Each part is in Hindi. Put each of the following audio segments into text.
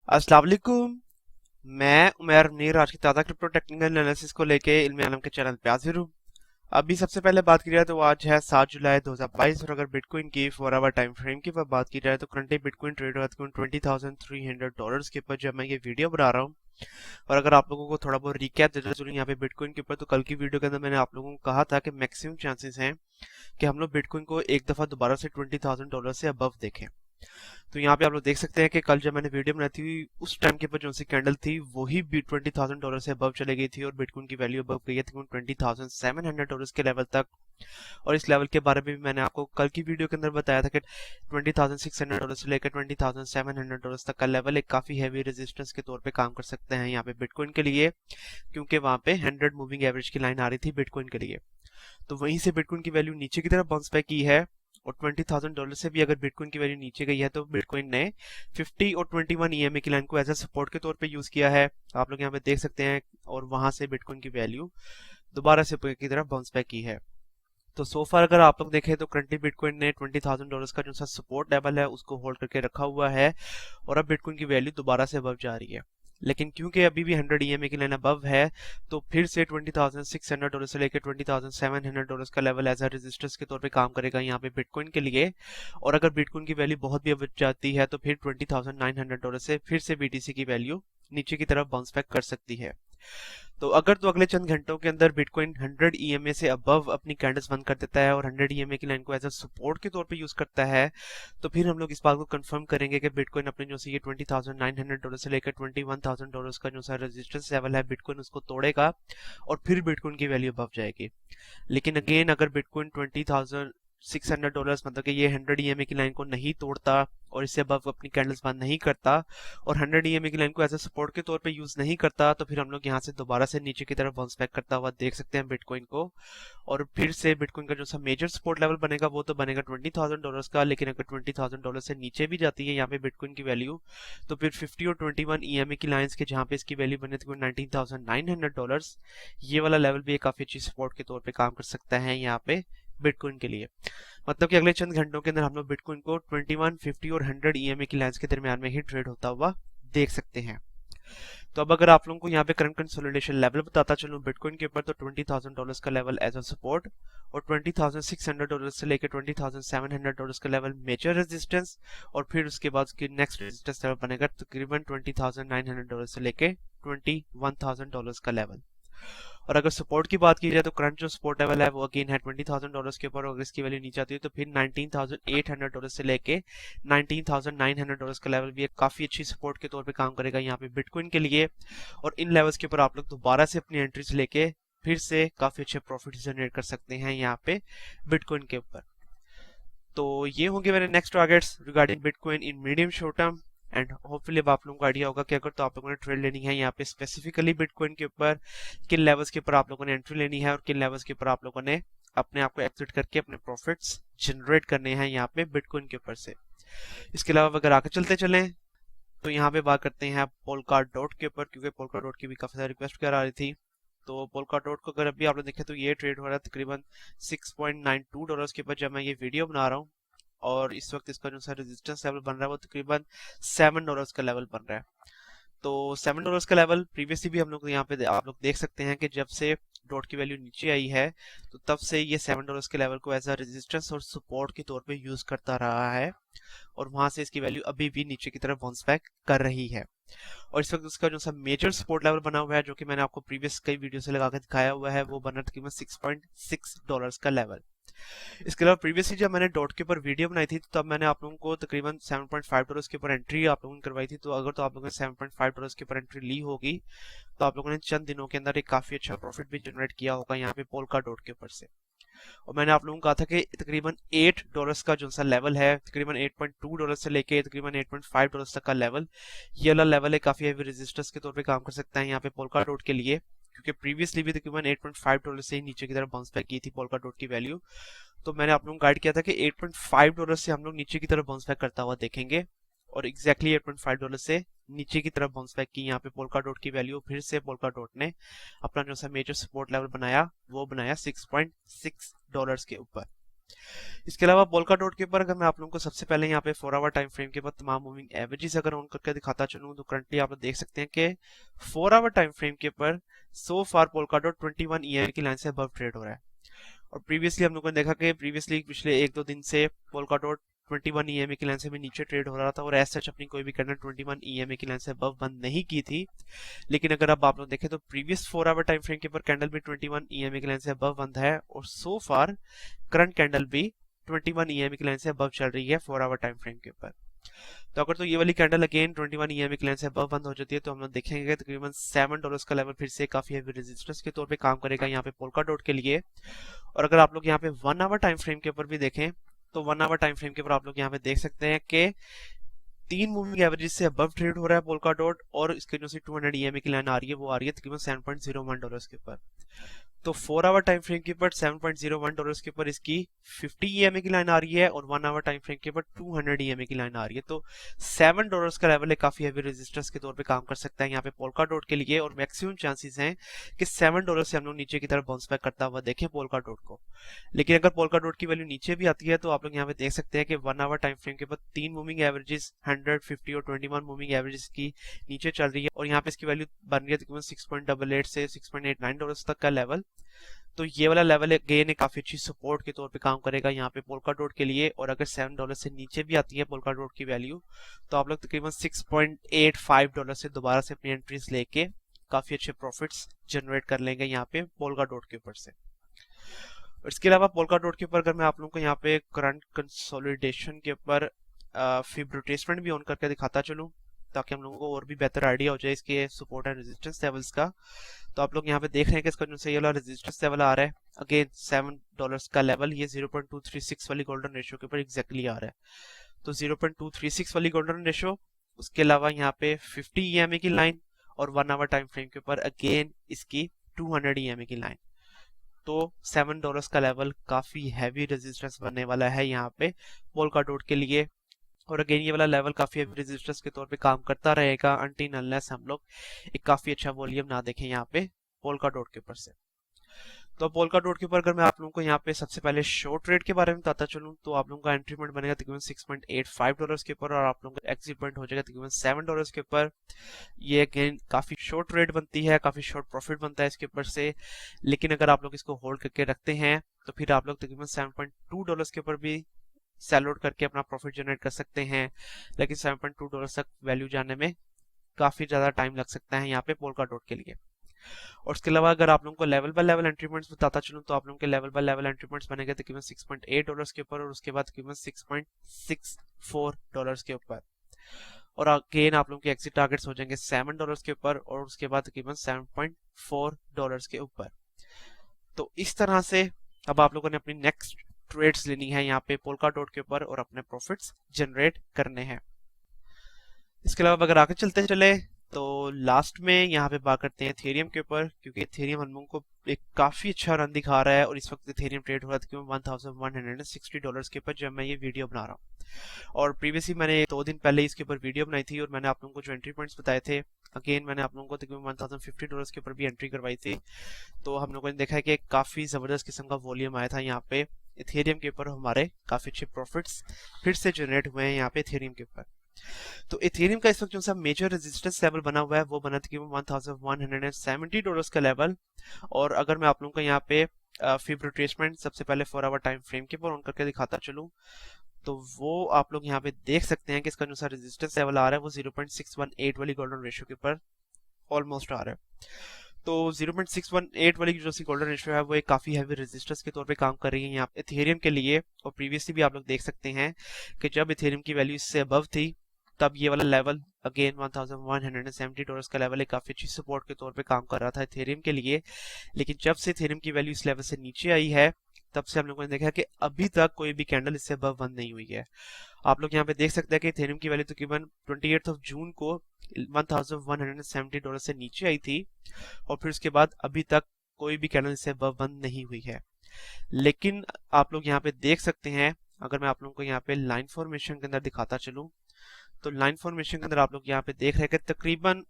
अस्सलाम वालेकुम। मैं उमर नीर आज की ताज़ा क्रिप्टो टेक्निकल एनालिसिस को लेके इल्म आलम के चैनल पे हाजिर हूँ। अभी सबसे पहले बात की जाए तो आज है 7 जुलाई 2022 और अगर बिटकॉइन की 4 आवर टाइम फ्रेम की बात की जाए तो करंटली बिटकॉइन ट्रेड हो रहा है $20,300 के ऊपर जब मैं ये वीडियो बना रहा हूँ। और अगर आप लोगों को थोड़ा बहुत रिकैप देना चलूँ यहाँ पे बिटकॉइन के ऊपर, तो कल की वीडियो के अंदर मैंने आप लोगों को कहा था कि मैक्सिमम चांसेस हैं कि हम लोग बिटकॉइन को एक दफा दोबारा से $20,000 से अबव देखें। तो यहाँ पे आप लोग देख सकते हैं कि कल जब मैंने वीडियो बनाई थी उस टाइम के ऊपर जो सी कैंडल थी वही भी $20,000 से अबव चले गई थी और बिटकॉइन की वैल्यू अबव गई है तकरीबन $20,700 के लेवल तक। और इस लेवल के बारे में भी मैंने आपको कल की वीडियो के अंदर बताया था कि $20,600 से लेकर $20,700 तक का लेवल एक काफी हैवी रेजिस्टेंस के तौर पे काम कर सकते हैं यहाँ पे बिटकॉइन के लिए, क्योंकि वहां पे 100 मूविंग एवरेज की लाइन आ रही थी बिटकॉइन के लिए। तो वहीं से बिटकॉइन की वैल्यू नीचे की तरफ बाउंस बैक की है और $20,000 से भी अगर बिटकॉइन की वैल्यू नीचे गई है तो बिटकॉइन ने 50 और 21 ईएमए की लाइन को एज अ सपोर्ट के तौर पे यूज किया है, आप लोग यहाँ पे देख सकते हैं। और वहां से बिटकॉइन की वैल्यू दोबारा से ऊपर की तरफ बाउंस बैक की है। तो सो फार अगर आप लोग देखें तो करंटली बिटकॉइन ने $20,000 का जो सा सपोर्ट लेवल है उसको होल्ड करके रखा हुआ है और अब बिटकॉइन की वैल्यू दोबारा से अबव जा रही है। लेकिन क्योंकि अभी भी 100 ईएमए की लाइन अबव है तो फिर से $20,600 से लेकर $20,700 का लेवल एज अ रेजिस्टेंस के तौर पे काम करेगा यहाँ पे बिटकॉइन के लिए। और अगर बिटकॉइन की वैल्यू बहुत भी अबव जाती है तो फिर $20,900 से फिर से बीटीसी की वैल्यू नीचे की तरफ बाउंस बैक कर सकती है। तो अगर तो अगले चंद घंटों के अंदर बिटकॉइन 100 ईएमए से अबव अपनी कैंडल्स बंद कर देता है और 100 ईएमए की लाइन को एज अ सपोर्ट के तौर पे यूज करता है, तो फिर हम लोग इस बात को कंफर्म करेंगे कि बिटकॉइन अपने जो से ये $20,900 से लेकर $21,000 का जो सा रेजिस्टेंस लेवल है बिटकॉइन उसको तोड़ेगा और फिर बिटकॉइन की वैल्यू अबव जाएगी। लेकिन अगेन अगर बिटकॉइन $20,600 मतलब कि ये 100 ईएमए की लाइन को नहीं तोड़ता और इससे अबव अपनी कैंडल्स बंद नहीं करता और 100 ईएमए की लाइन को एज अ सपोर्ट के तौर पे यूज नहीं करता, तो फिर हम लोग यहाँ से दोबारा से नीचे की तरफ बाउंस बैक करता हुआ देख सकते हैं बिटकॉइन को। और फिर से बिटकॉइन का जो सा मेजर सपोर्ट लेवल बनेगा वो तो बनेगा $20,000 का। लेकिन अगर $20,000 से नीचे भी जाती है यहाँ पे बिटकॉइन की वैल्यू तो फिर 50 और 21 ईएमए की लाइंस के जहाँ पे इसकी वैल्यू बने थे $19,900, ये वाला लेवल भी एक काफी अच्छी सपोर्ट के तौर पे काम कर सकता है यहाँ पे बिटकॉइन के लिए। मतलब कि अगले चंद घंटों के अंदर हम लोग बिटकॉइन को 21, 50 और 100 ईएमए की लाइंस के दरमियान में ही ट्रेड होता हुआ देख सकते हैं। तो अब अगर आप लोगों को यहाँ पे करंट कंसोलिडेशन लेवल बताता चलूं बिटकॉइन के ऊपर, तो $20,000 का लेवल एज अ सपोर्ट और $20,600 से लेकर $20,700 का लेवल मेजर रेजिस्टेंस और फिर उसके बाद उसकी नेक्स्ट रेजिस्टेंस लेवल बनेगा तकरीबन $20,900 से लेकर $21,000 का लेवल। और अगर सपोर्ट की बात की जाए तो करंट जो सपोर्ट लेवल है वो अगेन है $20,000 के ऊपर। अगर इसकी वैल्यू नीचे आती है तो फिर $19,800 से लेके $19,900 का लेवल भी एक काफी अच्छी सपोर्ट के तौर पे काम करेगा यहाँ पे बिटकॉइन के लिए। और इन लेवल्स के ऊपर आप लोग दोबारा से अपनी एंट्रीज लेके फिर से काफी अच्छे प्रॉफिट जनरेट कर सकते हैं यहाँ पे बिटकॉइन के ऊपर। तो ये होंगे मेरे next targets regarding bitcoin in medium short term. And hopefully अब आप लोगों को आइडिया होगा कि अगर तो आप लोगों ने ट्रेड लेनी है यहाँ पे स्पेसिफिकली बिटकॉइन के ऊपर, किन लेवल्स के ऊपर आप लोगों ने एंट्री लेनी है और किन लेवल्स के ऊपर आप लोगों ने अपने आप को एग्जिट करके अपने प्रॉफिट्स जनरेट करने हैं यहाँ पे बिटकॉइन के ऊपर से। इसके अलावा अगर आगे चलते चलें तो यहाँ पे बात करते हैं पोलका डॉट के ऊपर, क्योंकि पोलका डॉट की भी काफी सारी रिक्वेस्ट कर आ रही थी। तो पोलका डॉट को अगर अभी आप लोग देखें तो ये ट्रेड हो रहा है तकरीबन $6.92 के ऊपर जब मैं ये वीडियो बना रहा हूँ। और इस वक्त इसका जो सा रेजिस्टेंस लेवल बन रहा है वो तकरीबन $7 का लेवल बन रहा है। तो $7 का लेवल प्रीवियसली भी हम लोग यहाँ पे आप लोग देख सकते हैं कि जब से डॉट की वैल्यू नीचे आई है तो तब से ये $7 के लेवल को एज अ रेजिस्टेंस और सपोर्ट के तौर पे यूज करता रहा है और वहां से इसकी वैल्यू अभी भी नीचे की तरफ बाउंस बैक कर रही है। और इस वक्त उसका जो सा मेजर सपोर्ट लेवल बना हुआ है जो कि मैंने आपको प्रीवियस कई वीडियो से लगा के दिखाया हुआ है वो बना तकरीबन $6.6 का लेवल। इसके अलावा प्रीवियसली जब मैंने डॉट के ऊपर वीडियो बनाई थी तब मैंने आप लोगों को तकरीबन $7.5 के ऊपर एंट्री आप लोगों ने करवाई थी। तो अगर तो आप लोगों ने $7.5 के ऊपर एंट्री ली होगी तो आप लोगों ने चंद दिनों के अंदर एक काफी अच्छा प्रॉफिट भी जनरेट किया होगा यहाँ पे पोलका डॉट के ऊपर से। और मैंने आप लोगों को कहा था कि तकरीबन $8 का जो सा लेवल है तकरीबन $8.2 से लेके तकरीबन $8.5 तक का लेवल, ये वाला लेवल है काफी हैवी रेजिस्टेंस के तौर पे काम कर सकता है यहाँ पे पोलका डॉट के लिए, क्योंकि प्रीवियसली भी तकरीबन $8.5 से ही नीचे की तरफ बाउंस बैक की थी पोलका डॉट की वैल्यू। तो मैंने आप लोगों को गाइड किया था कि $8.5 से हम लोग नीचे की तरफ बाउंस बैक करता हुआ देखेंगे और एग्जैक्टली $8.5 से नीचे की तरफ बाउंस बैक की यहाँ पे पोलका डॉट की वैल्यू। फिर से पोलका डॉट ने अपना जो सा मेजर सपोर्ट लेवल बनाया वो बनाया $6.6 के ऊपर। इसके अलावा पोल्का डॉट के ऊपर अगर मैं आप लोगों को सबसे पहले यहाँ पे 4 आवर टाइम फ्रेम के ऊपर तमाम मूविंग एवरेजेस अगर ऑन करके दिखाता चलूँ तो करंटली आप लोग देख सकते हैं कि 4 आवर टाइम फ्रेम के ऊपर सो फार पोल्का डॉट 21 ईएमए की लाइन से अबव ट्रेड हो रहा है। और प्रीवियसली हम लोगों ने देखा कि प्रीवियसली पिछले 1-2 दिन से पोल्का डॉट 21 ईएमए की लाइन से भी नीचे ट्रेड हो रहा था और एज सच अपनी कोई भी कैंडल 21 ईएमए की लाइन से अबव बंद नहीं की थी। लेकिन अगर अब आप लोग देखें तो प्रीवियस 4 आवर टाइम फ्रेम के ऊपर कैंडल भी 21 ईएमए की लाइन से अबव बंद है और सो फार करंट कैंडल भी 21 ईएमए की लाइन से अबव चल रही है 4 आवर टाइम फ्रेम के ऊपर। तो अगर तो ये वाली कैंडल अगेन 21 ईएमए की लाइन से अबव बंद हो जाती है तो हम लोग देखेंगे तकरीबन $7 का लेवल फिर से काफी हैवी रेजिस्टेंस के तौर पे काम करेगा यहाँ पे पोल्का डॉट के लिए। और अगर आप लोग यहाँ पे 1 आवर टाइम फ्रेम के ऊपर भी देखें तो 1 आवर टाइम फ्रेम के ऊपर आप लोग यहाँ पे देख सकते हैं कि 3 मूविंग एवरेज से अबव ट्रेड हो रहा है पोल्का डॉट और इसके जो सी 200 ईएमए की लाइन आ रही है वो आ रही है तकरीबन $7.01 के ऊपर। तो 4 आवर टाइम फ्रेम के ऊपर $7.01 के ऊपर इसकी 50 ईएमए की लाइन आ रही है और 1 आवर टाइम फ्रेम के ऊपर 200 ईएमए की लाइन आ रही है। तो $7 का लेवल है काफी हैवी रेजिस्टेंस के तौर पे काम कर सकता है यहाँ पे पोल्का डॉट के लिए और मैक्सिमम चांसेस हैं कि $7 से हम लोग नीचे की तरफ बाउंस बैक करता हुआ देखें पोल्का डॉट को। लेकिन अगर पोल्का डॉट की वैल्यू नीचे भी आती है तो आप लोग यहाँ पे देख सकते हैं कि 1 आवर टाइम फ्रेम के ऊपर 3 मूविंग एवरेजेस 100, 50 और 21 मूविंग एवरेजेस की नीचे चल रही है और यहाँ पे इसकी वैल्यू बन रही है तकरीबन 6.88 से $6.89 तक का लेवल। तो ये वाला लेवल अगेन काफी अच्छी सपोर्ट के तौर पे काम करेगा यहाँ पे पोल्का डॉट के लिए। और अगर $7 से नीचे भी आती है पोल्का डॉट की वैल्यू तो आप लोग तकरीबन $6.85 से दोबारा से अपनी एंट्रीज लेके काफी अच्छे प्रॉफिट्स जनरेट कर लेंगे यहाँ पे पोल्का डॉट के ऊपर से। इसके अलावा पोल्का डॉट के ऊपर अगर मैं आप लोगों को यहाँ पे करंट कंसोलिडेशन के ऊपर फिब रिट्रेसमेंट भी ऑन करके दिखाता चलूँ ताकि हम लोगों को और भी बेहतर आइडिया हो जाए इसके सपोर्ट एंड रेजिस्टेंस लेवल्स का। तो आप लोग यहाँ पे देख रहे हैं कि इसका जो सही वाला रेजिस्टेंस लेवल आ रहा है अगेन $7 का लेवल ये 0.236 वाली गोल्डन रेशियो के ऊपर एग्जैक्टली आ रहा है। तो 0.236 वाली गोल्डन रेशियो, उसके अलावा यहाँ पे 50 ईएमए की लाइन और 1 आवर टाइम फ्रेम के ऊपर अगेन इसकी 200 ईएमए की लाइन। तो $7 का लेवल काफी हैवी रेजिस्टेंस बनने वाला है यहाँ पे पोल्का डॉट के लिए। और अगेन ये वाला लेवल काफी हैवी रेजिस्टेंस के तौर पे काम करता रहेगा अनटिल अनलेस हम लोग एक काफी अच्छा वॉल्यूम ना देखें यहाँ पे पोल्का डॉट के ऊपर से। तो पोल्का डॉट के ऊपर अगर मैं आप लोगों को यहाँ पे सबसे पहले शॉर्ट ट्रेड के बारे में बताता चलूँ तो आप लोगों का एंट्री पॉइंट बनेगा तकरीबन $6.85 के ऊपर और आप लोगों का एग्जिट पॉइंट हो जाएगा तकरीबन $7 के ऊपर। ये अगेन काफी शॉर्ट ट्रेड बनती है, काफी शॉर्ट प्रॉफिट बनता है इसके ऊपर से। लेकिन अगर आप लोग इसको होल्ड करके रखते हैं तो फिर आप लोग तकरीबन $7.2 के ऊपर भी सेल आउट करके अपना प्रॉफिट जनरेट कर सकते हैं। लेकिन $7.2 तक वैल्यू जाने में काफी ज्यादा टाइम लग सकता है यहाँ पे पोल्का डॉट के लिए। और उसके अलावा अगर आप लोगों को level by level entry points बताता चलूं तो आप लोगों के level by level entry points बनेंगे तकरीबन $6.8 के ऊपर और उसके बाद तकरीबन $6.64 के ऊपर। और अगेन आप लोगों के एग्जिट टारगेट्स हो जाएंगे $7 के ऊपर और उसके बाद तकरीबन $7.4 के ऊपर। तो इस तरह से अब आप लोगों ने अपनी नेक्स्ट ट्रेड्स लेनी है यहाँ पे पोल्का डॉट के ऊपर और अपने प्रॉफिट्स जनरेट करने हैं। इसके अलावा अगर आगे चलते चले तो लास्ट में यहाँ पे बात करते हैं एथेरियम के ऊपर, क्योंकि एथेरियम हम लोगों को एक काफी अच्छा रन दिखा रहा है और इस वक्त एथेरियम ट्रेड हो रहा था $1160 के ऊपर जब मैं ये वीडियो बना रहा हूँ। और प्रीवियसली मैंने 2 दिन पहले इसके ऊपर वीडियो बनाई थी और मैंने आप लोगों को जो एंट्री पॉइंट्स बताए थे अगेन मैंने आप लोगों को तकरीबन $1050 के ऊपर भी एंट्री करवाई थी। तो हम लोगों ने देखा है कि काफी जबरदस्त किस्म का वॉल्यूम आया था यहाँ पे एथेरियम के ऊपर, हमारे काफी अच्छे प्रॉफिट्स फिर से जनरेट हुए हैं यहाँ पे एथेरियम के ऊपर। तो एथेरियम का इस वक्त जो सा मेजर रेजिस्टेंस लेवल बना हुआ है वो बना तकरीबन $1170 का लेवल। और अगर मैं आप लोगों को यहाँ पे फिब रिट्रेसमेंट सबसे पहले 4 आवर टाइम फ्रेम के ऊपर ऑन करके दिखाता चलूं तो वो आप लोग यहाँ पे देख सकते हैं कि इसका जो सा रेजिस्टेंस लेवल आ रहा है वो 0.618 वाली गोल्डन रेशियो के ऊपर ऑलमोस्ट आ रहा है। तो 0.618 वाली जो सी गोल्डन रेशियो है वो एक काफी हैवी रेजिस्टेंस के तौर पे काम कर रही है यहाँ पे एथेरियम के लिए। और प्रीवियसली भी आप लोग देख सकते हैं कि जब एथेरियम की वैल्यू इससे अबव थी तब ये वाला लेवल अगेन $1170 का लेवल एक काफी अच्छी सपोर्ट के तौर पे काम कर रहा था एथेरियम के लिए। लेकिन जब से एथेरियम की वैल्यू इस लेवल से नीचे आई है तब से हम लोगों ने देखा कि अभी तक कोई भी कैंडल इससे अबव बंद नहीं हुई है। आप लोग यहाँ पे देख सकते हैं कि एथेरियम की वैल्यू तकरीबन 28 जून को $1170 से नीचे आई थी और फिर उसके बाद अभी तक कोई भी कैंडल इससे अबव बंद नहीं हुई है। लेकिन आप लोग यहाँ पे देख सकते हैं, अगर मैं आप लोगों को यहाँ पे लाइन फॉर्मेशन के अंदर दिखाता चलूं तो लाइन फॉर्मेशन के अंदर आप लोग यहाँ पे देख रहे हैं कि तकरीबन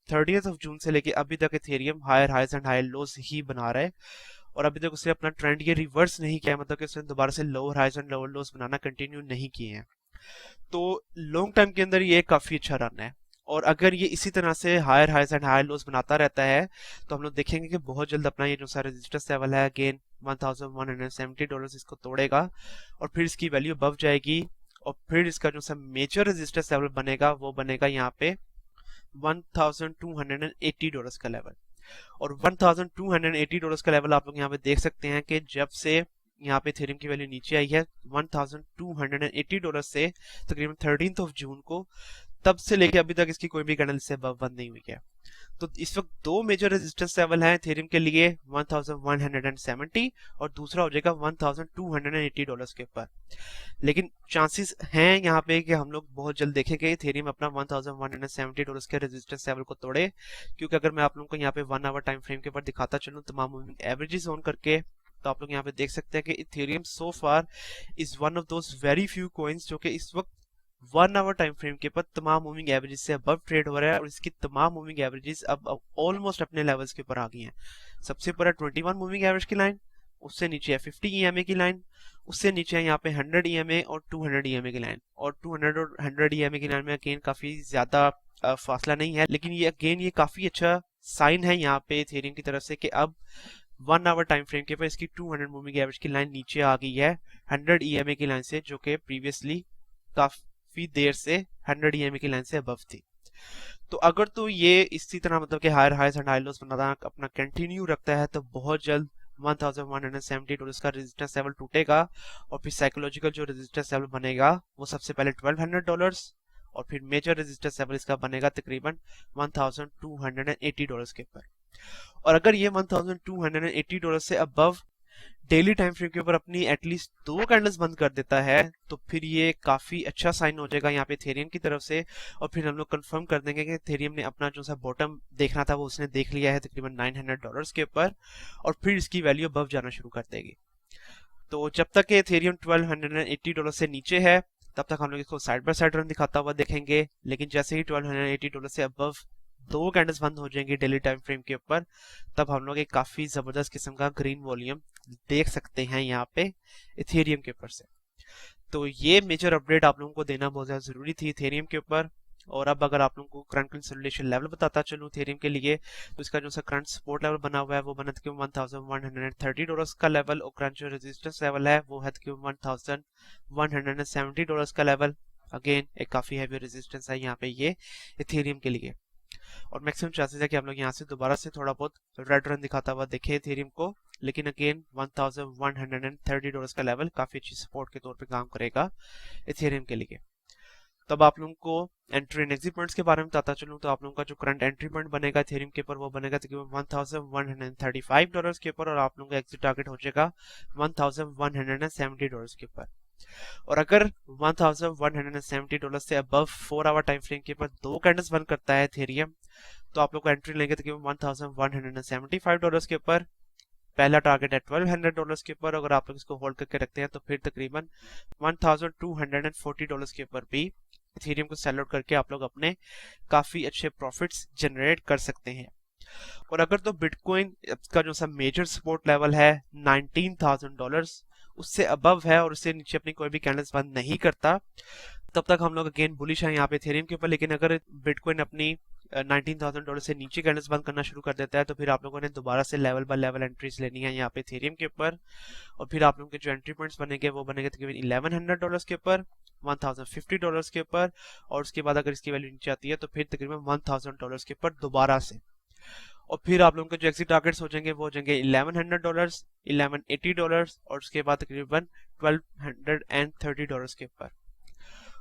30 जून से लेके अभी तक Ethereum higher highs and higher lows ही बना रहा है और अभी तक उसने अपना ट्रेंड ये रिवर्स नहीं किया, मतलब कि उसने दोबारा से lower highs and lower lows बनाना कंटिन्यू नहीं किए हैं। तो लॉन्ग टर्म के अंदर ये काफी अच्छा रन है, और अगर ये इसी तरह से higher highs and higher lows बनाता रहता है तो हम लोग देखेंगे कि बहुत जल्द अपना ये जो सा रेजिस्टेंस लेवल है अगेन $1170 इसको तोड़ेगा, और फिर इसकी वैल्यू अबव जाएगी, और फिर इसका जो सा मेजर रेजिस्टेंस लेवल बनेगा वो बनेगा यहाँ पे $1280 का लेवल। और $1280 का लेवल आप लोग यहाँ पे देख सकते हैं कि जब से यहाँ पे इथेरियम की वैल्यू नीचे आई है $1280 से तकरीबन 13 जून को, तब से लेके अभी तक इसकी कोई भी कैंडल इससे अबव बंद नहीं हुई है। तो इस वक्त दो मेजर रेजिस्टेंस लेवल हैं इथेरियम के लिए, 1170 और दूसरा हो जाएगा $1280 के ऊपर। लेकिन चांसेस हैं यहाँ पे कि हम लोग बहुत जल्द देखेंगे इथेरियम अपना $1170 के रेजिस्टेंस लेवल को तोड़े, क्योंकि अगर मैं आप लोगों को यहाँ पे 1 आवर टाइम फ्रेम के ऊपर दिखाता चलूँ तमाम मूविंग एवरेजेस ऑन करके, तो आप लोग यहाँ पे देख सकते हैं कि Ethereum so far is one of those very few coins जो कि इस वक्त 1 आवर टाइम फ्रेम के ऊपर तमाम मूविंग एवरेजेस से अबव ट्रेड हो रहा है, और इसकी तमाम मूविंग एवरेजेस अब ऑलमोस्ट अपने लेवल्स के ऊपर आ गई हैं। सबसे ऊपर है 21 मूविंग एवरेज की लाइन, उससे नीचे है 50 EMA की लाइन, उससे नीचे है यहाँ पे 100 EMA और 200 EMA की लाइन, और 200 और 100 EMA की लाइन में अगेन काफी ज्यादा फासला नहीं है, लेकिन ये अगेन ये काफी अच्छा साइन है यहाँ पे इथेरियम की तरफ से कि अब 1 आवर टाइम फ्रेम के ऊपर इसकी 200 मूविंग एवरेज की लाइन नीचे आ गई है 100 EMA की लाइन से, जो कि प्रीवियसली काफी देर से 100 EMA की लाइन से अबव थी। तो अगर तो ये इसी तरह मतलब कि higher highs and high lows बनाना अपना कंटिन्यू रखता है तो बहुत जल्द $1170 का रेजिस्टेंस लेवल टूटेगा, और फिर साइकोलॉजिकल जो रेजिस्टेंस लेवल बनेगा वो सबसे पहले $1200, और फिर मेजर रेजिस्टेंस लेवल इसका बनेगा तकरीबन $1280 के ऊपर। और अगर ये $1280 से अबव डेली टाइम फ्रेम के ऊपर अपनी एटलीस्ट 2 कैंडल्स बंद कर देता है तो फिर ये काफी अच्छा साइन हो जाएगा यहाँ पे इथेरियम की तरफ से, और फिर हम लोग कंफर्म कर देंगे कि इथेरियम ने अपना जो सा बॉटम देखना था वो उसने देख लिया है तकरीबन $900 के ऊपर, और फिर इसकी वैल्यू अबव जाना शुरू कर देगी। तो जब तक इथेरियम $1280 से नीचे है तब तक हम लोग इसको साइड बाय साइड रन दिखाता हुआ देखेंगे, लेकिन जैसे ही $1280 से अबव 2 कैंडल्स बंद हो जाएंगी डेली टाइम फ्रेम के ऊपर, तब हम लोग एक काफी जबरदस्त किस्म का ग्रीन वॉल्यूम देख सकते हैं यहाँ पे इथेरियम के ऊपर से। तो ये मेजर अपडेट आप लोगों को देना बहुत ज्यादा जरूरी थी इथेरियम के ऊपर। और अब अगर आप लोगों को करंट कंसोलिडेशन लेवल बताता चलूं इथेरियम के लिए, तो इसका जो सा करंट सपोर्ट लेवल बना हुआ है वो बना था $1130 का लेवल, और करंट जो रेजिस्टेंस लेवल है वो है $1170 का लेवल। अगेन एक काफी हैवी रेजिस्टेंस है यहाँ पे ये इथेरियम के लिए, और मैक्सिमम चांसेस है कि हम लोग यहाँ से दोबारा से थोड़ा बहुत रेड रन दिखाता हुआ देखे इथेरियम को, लेकिन अगेन $1130 का लेवल काफी अच्छी सपोर्ट के तौर पे काम करेगा इथेरियम के लिए। तब आप लोगों को एंट्री एंड एग्जिट पॉइंट्स के बारे में बताता चलूं तो आप लोगों का जो करंट एंट्री पॉइंट बनेगा इथेरियम के ऊपर वो बनेगा तकरीबन $1135 के ऊपर, और आप लोगों का एग्जिट टारगेट हो जाएगा $1170 के ऊपर। और अगर $1170 से अबव 4 आवर टाइम फ्रेम के ऊपर 2 कैंडल्स बंद करता है इथेरियम, तो आप लोग को एंट्री लेंगे तकरीबन $1175 के ऊपर। पहला टारगेट है $1200 के ऊपर, अगर आप लोग इसको होल्ड करके रखते हैं तो फिर तकरीबन $1240 के ऊपर भी इथेरियम को सेल आउट करके आप लोग अपने काफी अच्छे प्रॉफिट्स जनरेट कर सकते हैं। और अगर तो बिटकॉइन का जो सा मेजर सपोर्ट लेवल है $19,000 उससे अबव है और उससे नीचे अपनी कोई भी कैंडल्स बंद नहीं करता, तब तक हम लोग अगेन बुलिश है यहाँ पे इथेरियम के ऊपर। लेकिन अगर बिटकॉइन अपनी $19,000 से नीचे कैंडल्स बंद करना शुरू कर देता है तो फिर आप लोगों ने दोबारा से लेवल बाय लेवल एंट्रीज लेनी है यहाँ पे इथेरियम के ऊपर, और फिर आप लोगों के जो एंट्री पॉइंट्स बनेंगे वो बनेंगे तकरीबन $1100 के ऊपर, $1050 के ऊपर, और उसके बाद अगर इसकी वैल्यू नीचे आती है तो फिर तकरीबन $1000 के ऊपर दोबारा से, और फिर आप लोगों के जो एग्जिट टारगेट्स हो जाएंगे वो हो जाएंगे $1100, $1180 और उसके बाद तकरीबन $1230 के ऊपर।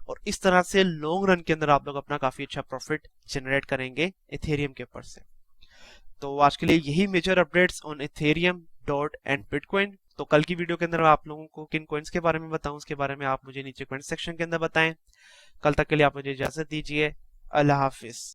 और इस तरह से लॉन्ग रन के अंदर आप लोग अपना काफी अच्छा प्रॉफिट जनरेट करेंगे इथेरियम के ऊपर से। तो आज के लिए यही major updates on Ethereum dot and Bitcoin. तो कल की वीडियो के अंदर आप लोगों को किन कॉइन्स के बारे में बताऊं उसके बारे में आप मुझे नीचे कमेंट सेक्शन के अंदर बताएं। कल तक के लिए आप मुझे इजाजत दीजिए। अल्लाह हाफिज।